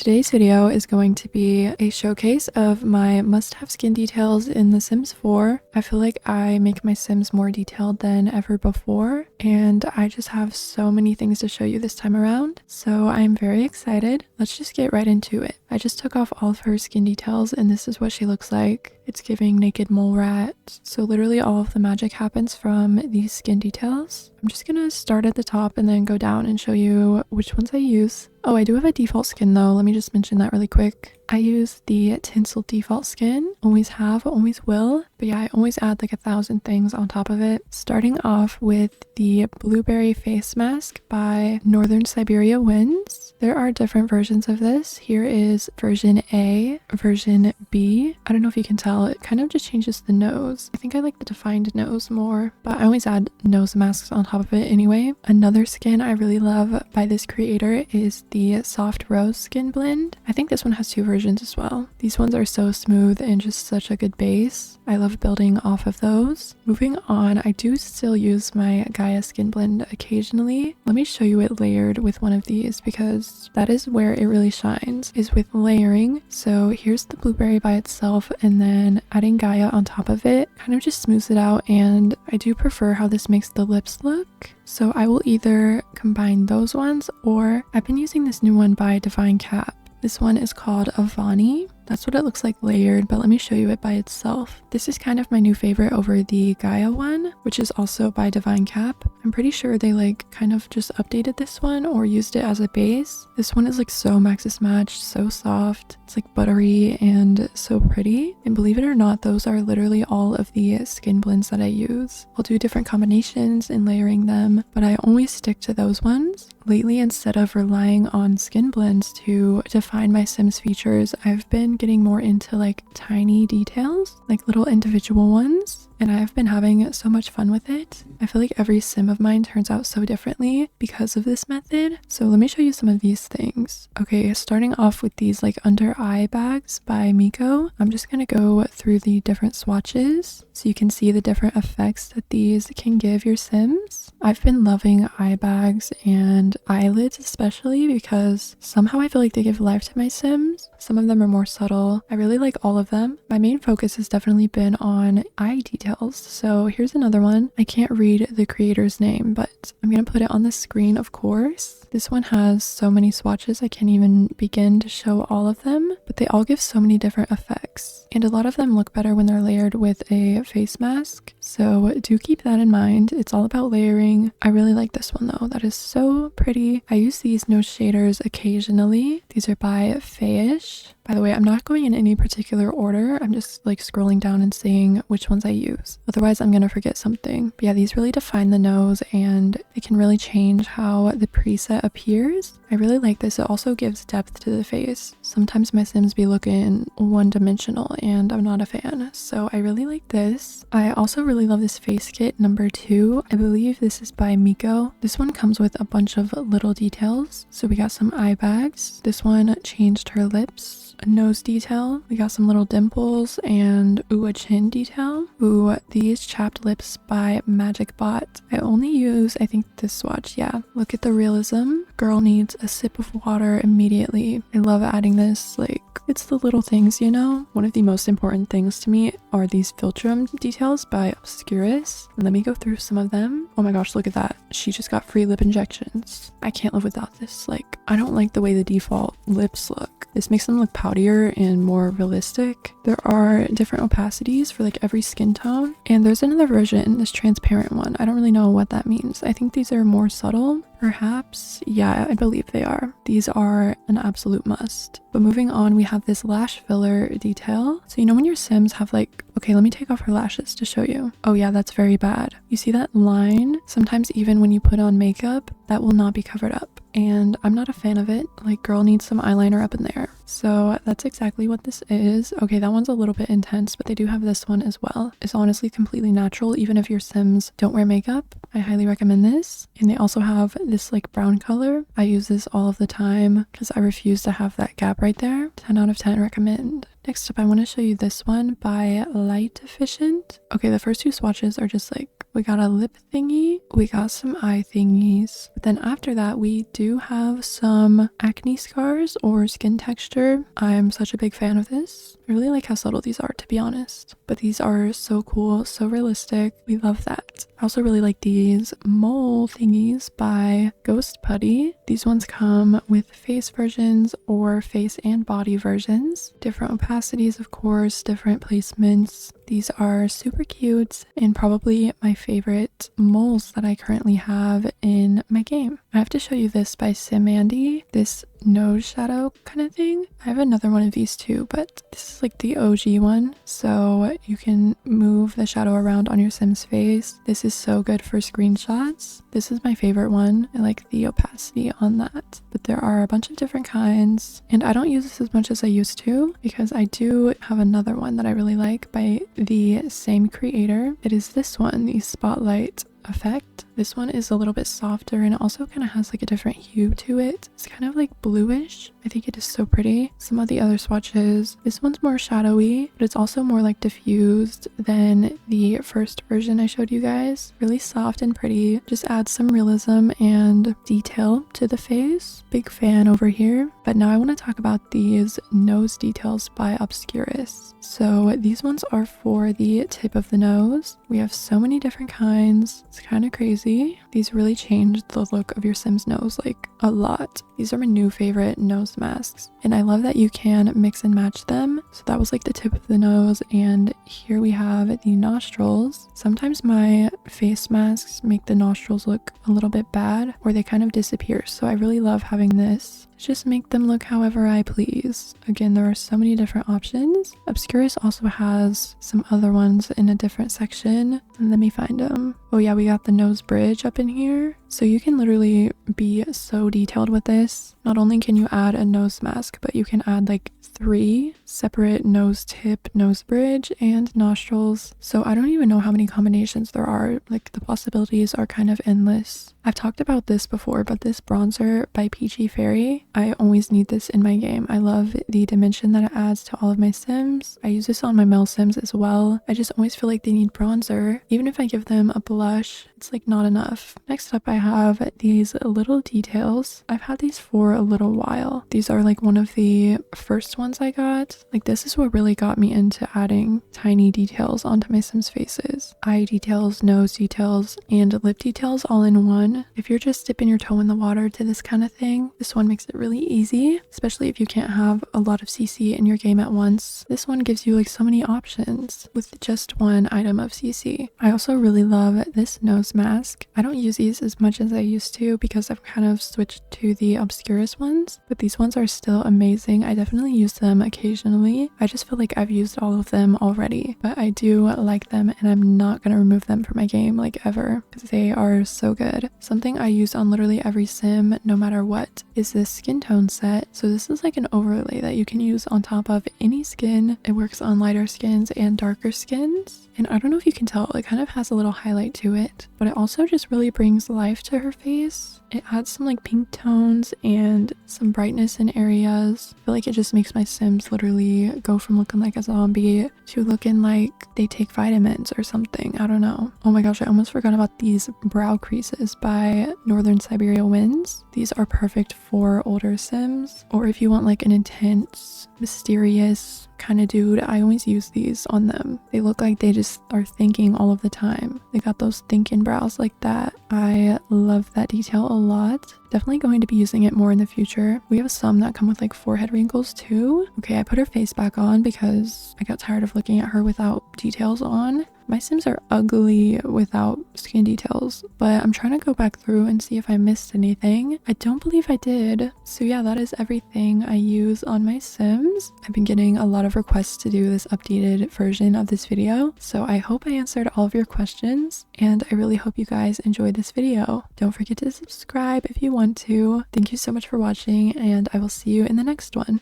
Today's video is going to be a showcase of my must-have skin details in The Sims 4. I feel like I make my Sims more detailed than ever before, and I just have so many things to show you this time around, so I'm very excited. Let's just get right into it. I just took off all of her skin details, and this is what she looks like. It's giving naked mole rat. So literally all of the magic happens from these skin details. I'm just gonna start at the top and then go down and show you which ones I use. Oh, I do have a default skin though. Let me just mention that really quick. I use the Tinsel default skin. Always have, always will. But yeah, I always add like 1,000 things on top of it. Starting off with the Blueberry Face Mask by Northern Siberia Winds. There are different versions of this. Here is version A, version B. I don't know if you can tell, it kind of just changes the nose. I think I like the defined nose more, but I always add nose masks on top of it anyway. Another skin I really love by this creator is the Soft Rose Skin Blend. I think this one has two versions as well. These ones are so smooth and just such a good base. I love building off of those. Moving on, I do still use my Gaia Skin Blend occasionally. Let me show you it layered with one of these because that is where it really shines, is with layering. So here's the blueberry by itself, and then adding Gaia on top of it kind of just smooths it out, and I do prefer how this makes the lips look. So I will either combine those ones, or I've been using this new one by Divine Cap. This one is called Avani. That's what it looks like layered, but let me show you it by itself. This is kind of my new favorite over the Gaia one, which is also by Divine Cap. I'm pretty sure they like kind of just updated this one or used it as a base. This one is like so Maxis matched, so soft. It's like buttery and so pretty. And believe it or not, those are literally all of the skin blends that I use. I'll do different combinations and layering them, but I always stick to those ones. Lately, instead of relying on skin blends to define my Sims features, I've been getting more into like tiny details, like little individual ones, and I've been having so much fun with it. I feel like every Sim of mine turns out so differently because of this method. So let me show you some of these things. Okay, starting off with these like under eye bags by Miko. I'm just gonna go through the different swatches so you can see the different effects that these can give your Sims. I've been loving eye bags and eyelids especially because somehow I feel like they give life to my Sims. Some of them are more subtle. I really like all of them. My main focus has definitely been on eye details. So here's another one. I can't read the creator's name, but I'm gonna put it on the screen, of course. This one has so many swatches I can't even begin to show all of them, but they all give so many different effects. And a lot of them look better when they're layered with a face mask. So do keep that in mind. It's all about layering. I really like this one though. That is so pretty. I use these nose shaders occasionally. These are by Fayish. By the way, I'm not going in any particular order. I'm just like scrolling down and seeing which ones I use. Otherwise, I'm gonna forget something. But yeah, these really define the nose and it can really change how the preset appears. I really like this. It also gives depth to the face. Sometimes my Sims be looking one-dimensional and I'm not a fan. So I really like this. I also really love this face kit number 2. I believe this is by Miko. This one comes with a bunch of little details. So we got some eye bags. This one changed her lips. A nose detail. We got some little dimples and a chin detail. These chapped lips by Magic Bot. I only use, I think, this swatch. Yeah, look at the realism. Girl needs a sip of water immediately. I love adding this, like, it's the little things, you know? One of the most important things to me are these Filtrum details by Obscurus. Let me go through some of them. Oh my gosh, look at that. She just got free lip injections. I can't live without this. Like, I don't like the way the default lips look. This makes them look poutier and more realistic. There are different opacities for like every skin tone. And there's another version, this transparent one. I don't really know what that means. I think these are more subtle. Perhaps? Yeah, I believe they are. These are an absolute must. But moving on, we have this lash filler detail. So you know when your Sims have like, okay, let me take off her lashes to show you. Oh yeah, that's very bad. You see that line? Sometimes even when you put on makeup, that will not be covered up. And I'm not a fan of it. Like, girl needs some eyeliner up in there. So that's exactly what this is. Okay, that one's a little bit intense, but they do have this one as well. It's honestly completely natural, even if your Sims don't wear makeup. I highly recommend this. And they also have this like brown color. I use this all of the time because I refuse to have that gap right there. 10 out of 10 recommend. Next up, I want to show you this one by Light Efficient. Okay, the first two swatches are just like we got a lip thingy, we got some eye thingies. But then after that, we do have some acne scars or skin texture. I'm such a big fan of this. I really like how subtle these are, to be honest. But these are so cool, so realistic. We love that. I also really like these mole thingies by Ghost Putty. These ones come with face versions or face and body versions. Different opacities, of course, different placements. These are super cute and probably my favorite moles that I currently have in my game. I have to show you this by Simandy, this nose shadow kind of thing. I have another one of these too, but this is like the OG one. So you can move the shadow around on your Sim's face. This is so good for screenshots. This is my favorite one. I like the opacity on that. But there are a bunch of different kinds and I don't use this as much as I used to because I do have another one that I really like by the same creator. It is this one, the Spotlight effect. This one is a little bit softer and it also kind of has like a different hue to it. It's kind of like bluish. I think it is so pretty. Some of the other swatches, this one's more shadowy, but it's also more like diffused than the first version I showed you guys. Really soft and pretty. Just adds some realism and detail to the face. Big fan over here. But now I want to talk about these nose details by Obscurus. So these ones are for the tip of the nose. We have so many different kinds. It's kind of crazy. These really changed the look of your Sim's nose like a lot. These are my new favorite nose masks and I love that you can mix and match them. So that was like the tip of the nose and here we have the nostrils. Sometimes my face masks make the nostrils look a little bit bad or they kind of disappear. So I really love having this. Just make them look however I please. Again, there are so many different options. Obscurus also has some other ones in a different section. Let me find them. Oh yeah, we got the nose bridge up in here. So you can literally be so detailed with this. Not only can you add a nose mask, but you can add like 3 separate nose tip, nose bridge, and nostrils. So I don't even know how many combinations there are. Like the possibilities are kind of endless. I've talked about this before, but this bronzer by Peachy Fairy, I always need this in my game. I love the dimension that it adds to all of my Sims. I use this on my male Sims as well. I just always feel like they need bronzer. Even if I give them a blush, it's like not enough. Next up, I have these little details. I've had these for a little while. These are like one of the first ones I got. Like this is what really got me into adding tiny details onto my Sims faces. Eye details, nose details, and lip details all in one. If you're just dipping your toe in the water to this kind of thing, this one makes it really easy, especially if you can't have a lot of CC in your game at once. This one gives you like so many options with just one item of CC. I also really love this nose mask. I don't use these as much as I used to because I've kind of switched to the Obscurus ones, but these ones are still amazing. I definitely use them occasionally. I just feel like I've used all of them already, but I do like them and I'm not going to remove them from my game like ever because they are so good. Something I use on literally every Sim, no matter what, is this skin tone set. So this is like an overlay that you can use on top of any skin. It works on lighter skins and darker skins. And I don't know if you can tell, it kind of has a little highlight to it, but it also just really brings life to her face. It adds some like pink tones and some brightness in areas. I feel like it just makes my Sims literally go from looking like a zombie to looking like they take vitamins or something. I don't know. Oh my gosh, I almost forgot about these brow creases by Northern Siberia Winds. These are perfect for older Sims, or if you want like an intense, mysterious kind of dude, I always use these on them. They look like they just are thinking all of the time. They got those thinking brows like that. I love that detail a lot. Definitely going to be using it more in the future. We have some that come with like forehead wrinkles too. Okay, I put her face back on because I got tired of looking at her without details on. My Sims are ugly without skin details, but I'm trying to go back through and see if I missed anything. I don't believe I did. So yeah, that is everything I use on my Sims. I've been getting a lot of requests to do this updated version of this video, so I hope I answered all of your questions, and I really hope you guys enjoyed this video. Don't forget to subscribe if you want to. Thank you so much for watching, and I will see you in the next one.